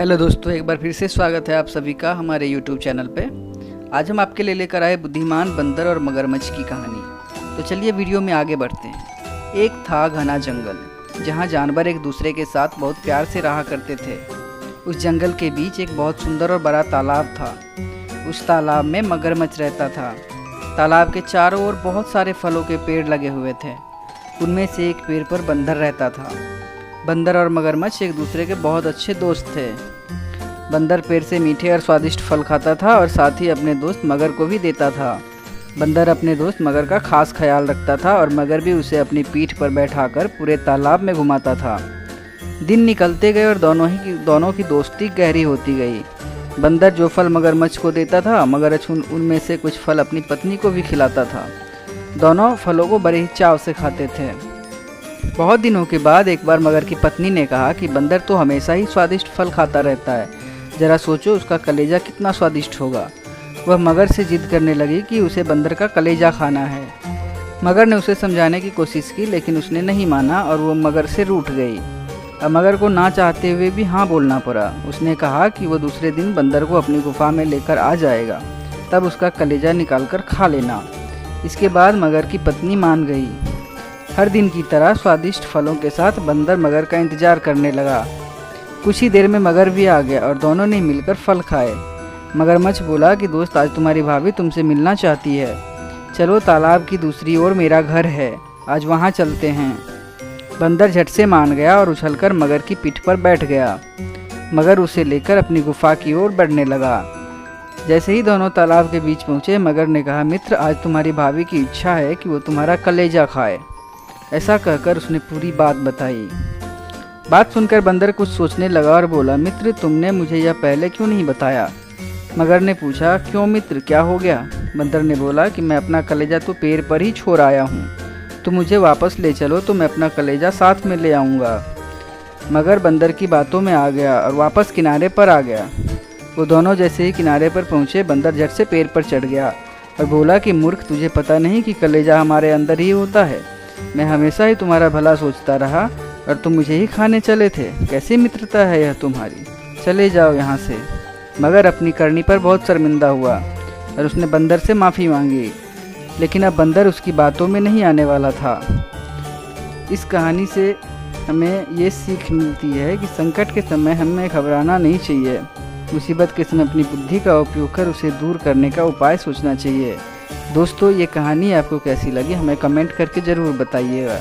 Hello दोस्तों, एक बार फिर से स्वागत है आप सभी का हमारे YouTube चैनल पे। आज हम आपके लिए लेकर आए बुद्धिमान बंदर और मगरमच्छ की कहानी। तो चलिए वीडियो में आगे बढ़ते हैं। एक था घना जंगल जहाँ जानवर एक दूसरे के साथ बहुत प्यार से रहा करते थे। उस जंगल के बीच एक बहुत सुंदर और बड़ा तालाब था। उस तालाब में मगरमच्छ रहता था। तालाब के चारों ओर बहुत सारे फलों के पेड़ लगे हुए थे। उनमें से एक पेड़ पर बंदर रहता था। बंदर और मगरमच्छ एक दूसरे के बहुत अच्छे दोस्त थे। बंदर पेड़ से मीठे और स्वादिष्ट फल खाता था और साथ ही अपने दोस्त मगर को भी देता था। बंदर अपने दोस्त मगर का खास ख्याल रखता था और मगर भी उसे अपनी पीठ पर बैठाकर पूरे तालाब में घुमाता था। दिन निकलते गए और दोनों की दोस्ती गहरी होती गई। बंदर जो फल मगरमच्छ को देता था, मगरमच्छ उनमें से कुछ फल अपनी पत्नी को भी खिलाता था। दोनों फलों को बड़े ही चाव से खाते थे। बहुत दिनों के बाद एक बार मगर की पत्नी ने कहा कि बंदर तो हमेशा ही स्वादिष्ट फल खाता रहता है, जरा सोचो उसका कलेजा कितना स्वादिष्ट होगा। वह मगर से जिद करने लगी कि उसे बंदर का कलेजा खाना है। मगर ने उसे समझाने की कोशिश की, लेकिन उसने नहीं माना और वो मगर से रूठ गई। अब मगर को ना चाहते हुए भी हाँ बोलना पड़ा। उसने कहा कि वो दूसरे दिन बंदर को अपनी गुफा में लेकर आ जाएगा, तब उसका कलेजा निकाल कर खा लेना। इसके बाद मगर की पत्नी मान गई। हर दिन की तरह स्वादिष्ट फलों के साथ बंदर मगर का इंतजार करने लगा। कुछ ही देर में मगर भी आ गया और दोनों ने मिलकर फल खाए। मगरमच्छ बोला कि दोस्त, आज तुम्हारी भाभी तुमसे मिलना चाहती है। चलो, तालाब की दूसरी ओर मेरा घर है, आज वहाँ चलते हैं। बंदर झट से मान गया और उछलकर मगर की पीठ पर बैठ गया। मगर उसे लेकर अपनी गुफा की ओर बढ़ने लगा। जैसे ही दोनों तालाब के बीच पहुँचे, मगर ने कहा, मित्र, आज तुम्हारी भाभी की इच्छा है कि वो तुम्हारा कलेजा खाए। ऐसा कहकर उसने पूरी बात बताई। बात सुनकर बंदर कुछ सोचने लगा और बोला, मित्र, तुमने मुझे यह पहले क्यों नहीं बताया? मगर ने पूछा, क्यों मित्र, क्या हो गया? बंदर ने बोला कि मैं अपना कलेजा तो पेड़ पर ही छोड़ आया हूँ, तो मुझे वापस ले चलो तो मैं अपना कलेजा साथ में ले आऊँगा। मगर बंदर की बातों में आ गया और वापस किनारे पर आ गया। वो दोनों जैसे ही किनारे पर पहुँचे, बंदर झट से पेड़ पर चढ़ गया और बोला कि मूर्ख, तुझे पता नहीं कि कलेजा हमारे अंदर ही होता है। मैं हमेशा ही तुम्हारा भला सोचता रहा और तुम मुझे ही खाने चले थे। कैसी मित्रता है यह तुम्हारी, चले जाओ यहाँ से। मगर अपनी करनी पर बहुत शर्मिंदा हुआ और उसने बंदर से माफ़ी मांगी, लेकिन अब बंदर उसकी बातों में नहीं आने वाला था। इस कहानी से हमें ये सीख मिलती है कि संकट के समय हमें घबराना नहीं चाहिए। मुसीबत के समय अपनी बुद्धि का उपयोग कर उसे दूर करने का उपाय सोचना चाहिए। दोस्तों, ये कहानी आपको कैसी लगी हमें कमेंट करके ज़रूर बताइएगा।